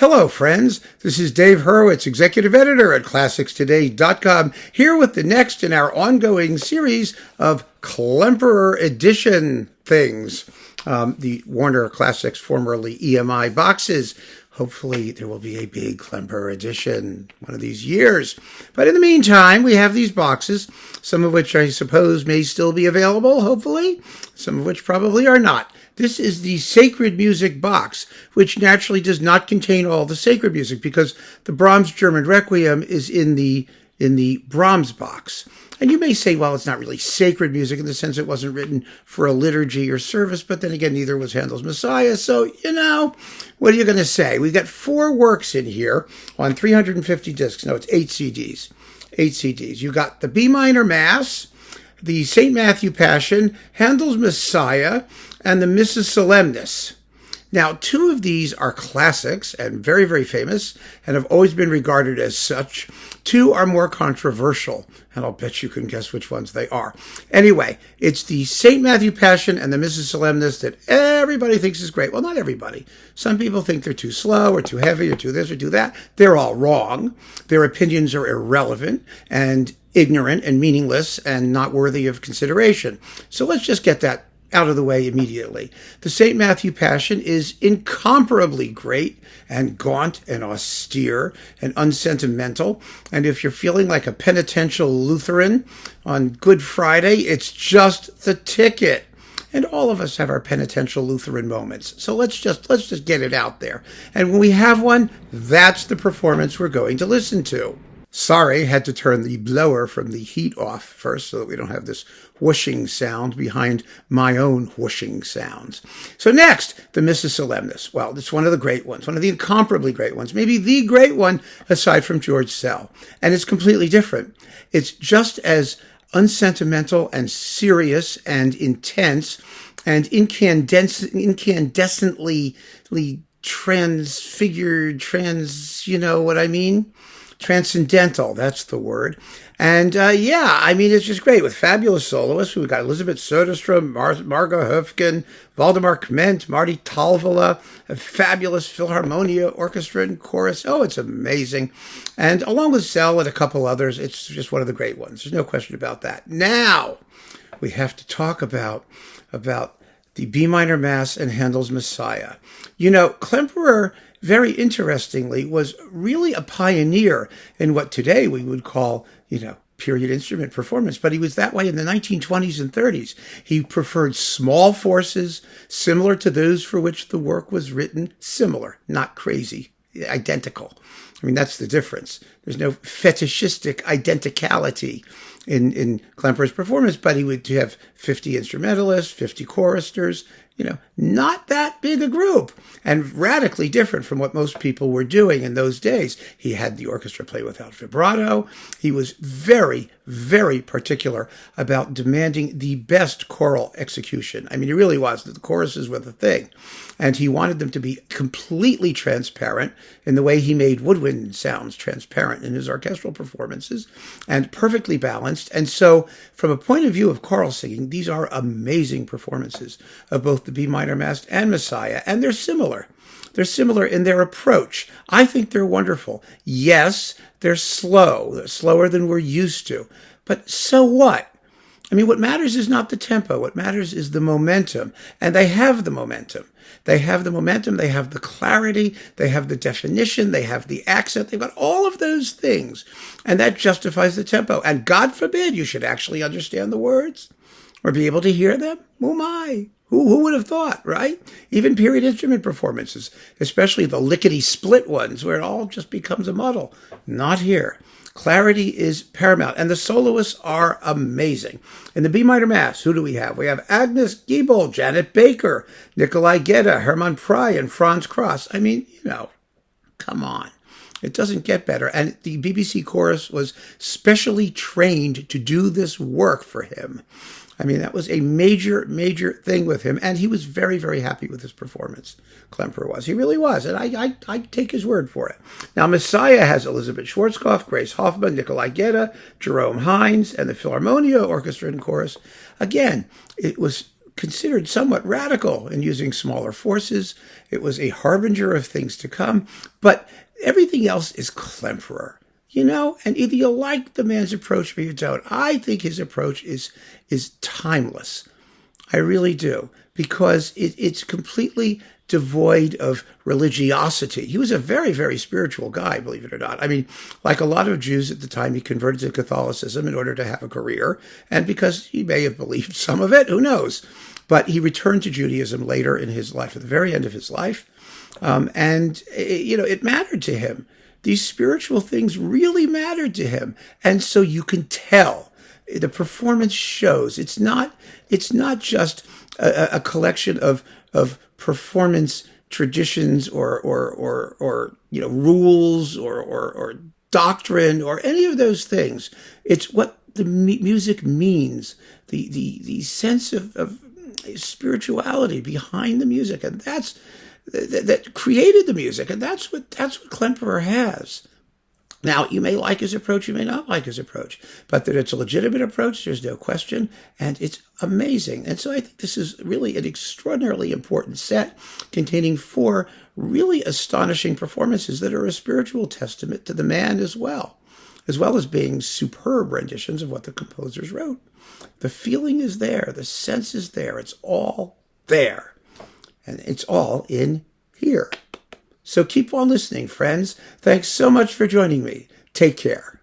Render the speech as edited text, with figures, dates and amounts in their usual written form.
Hello, friends. This is Dave Hurwitz, executive editor at ClassicsToday.com, here with the next in our ongoing series of Klemperer edition things, the Warner Classics, formerly EMI boxes. Hopefully there will be a big Klemperer edition one of these years. But in the meantime, we have these boxes, some of which I suppose may still be available, hopefully, some of which probably are not. This is the Sacred Music box, which naturally does not contain all the sacred music because the Brahms German Requiem is in the Brahms box. And you may say, well, it's not really sacred music in the sense it wasn't written for a liturgy or service, but then again, neither was Handel's Messiah. So, what are you going to say? We've got 4 works in here on 350 discs. No, it's 8 CDs. 8 CDs. You got the B minor Mass, the St. Matthew Passion, Handel's Messiah, and the Missa Solemnis. Now, 2 of these are classics and very, very famous and have always been regarded as such. 2 are more controversial, and I'll bet you can guess which ones they are. Anyway, it's the St. Matthew Passion and the Missa Solemnis that everybody thinks is great. Well, not everybody. Some people think they're too slow or too heavy or too this or too that. They're all wrong. Their opinions are irrelevant and ignorant and meaningless and not worthy of consideration. So let's just get that out of the way immediately. The St. Matthew Passion is incomparably great and gaunt and austere and unsentimental. And if you're feeling like a penitential Lutheran on Good Friday, it's just the ticket. And all of us have our penitential Lutheran moments. So let's just get it out there. And when we have one, that's the performance we're going to listen to. Sorry, had to turn the blower from the heat off first so that we don't have this whooshing sound behind my own whooshing sounds. So next, the Missa Solemnis. Well, it's one of the great ones, one of the incomparably great ones, maybe the great one aside from George Sell. And it's completely different. It's just as unsentimental and serious and intense and incandescently transfigured, you know what I mean? Transcendental, that's the word. And it's just great with fabulous soloists. We've got Elisabeth Söderström, Margot Höfgen, Valdemar Kment, Marty Talvala, a fabulous Philharmonia orchestra and chorus. Oh, it's amazing. And along with Sell and a couple others, it's just one of the great ones. There's no question about that. Now, we have to talk about the B minor Mass and Handel's Messiah. Klemperer, very interestingly, was really a pioneer in what today we would call, period instrument performance. But he was that way in the 1920s and 30s. He preferred small forces, similar to those for which the work was written. Similar, not crazy, identical. I mean, that's the difference. There's no fetishistic identicality in Klemperer's performance, but he would have 50 instrumentalists, 50 choristers, not that big a group, and radically different from what most people were doing in those days. He had the orchestra play without vibrato. He was very, very particular about demanding the best choral execution. I mean, he really was. The choruses were the thing. And he wanted them to be completely transparent in the way he made woodwind sounds transparent in his orchestral performances, and perfectly balanced. And so, from a point of view of choral singing, these are amazing performances of both the B minor Mass and Messiah, and they're similar. They're similar in their approach. I think they're wonderful. Yes, they're slow. They're slower than we're used to. But so what? I mean, what matters is not the tempo. What matters is the momentum. And they have the momentum. They have the momentum. They have the clarity. They have the definition. They have the accent. They've got all of those things. And that justifies the tempo. And God forbid you should actually understand the words or be able to hear them. Oh my. Who would have thought, right? Even period instrument performances, especially the lickety-split ones where it all just becomes a muddle. Not here. Clarity is paramount, and the soloists are amazing. In the B minor Mass, who do we have? We have Agnes Giebel, Janet Baker, Nikolai Gedda, Hermann Prey, and Franz Cross. I mean, come on. It doesn't get better. And the BBC chorus was specially trained to do this work for him. I mean, that was a major, major thing with him. And he was very, very happy with his performance. Klemperer was. He really was. And I take his word for it. Now, Messiah has Elizabeth Schwarzkopf, Grace Hoffman, Nikolai Gedda, Jerome Hines, and the Philharmonia Orchestra and Chorus. Again, it was considered somewhat radical in using smaller forces. It was a harbinger of things to come, but everything else is Klemperer. And either you like the man's approach or you don't. I think his approach is timeless. I really do, because it's completely devoid of religiosity. He was a very, very spiritual guy, believe it or not. I mean, like a lot of Jews at the time, he converted to Catholicism in order to have a career, and because he may have believed some of it, who knows? But he returned to Judaism later in his life, at the very end of his life, and it mattered to him. These spiritual things really mattered to him, and so you can tell. The performance shows. It's not just a collection of performance traditions or rules or doctrine or any of those things. It's what the music means, the sense of spirituality behind the music, and that created the music, and that's what Klemperer has. Now, you may like his approach, you may not like his approach, but that it's a legitimate approach, there's no question, and it's amazing. And so I think this is really an extraordinarily important set containing 4 really astonishing performances that are a spiritual testament to the man as well as being superb renditions of what the composers wrote. The feeling is there, the sense is there, it's all there, and it's all in here. So keep on listening, friends. Thanks so much for joining me. Take care.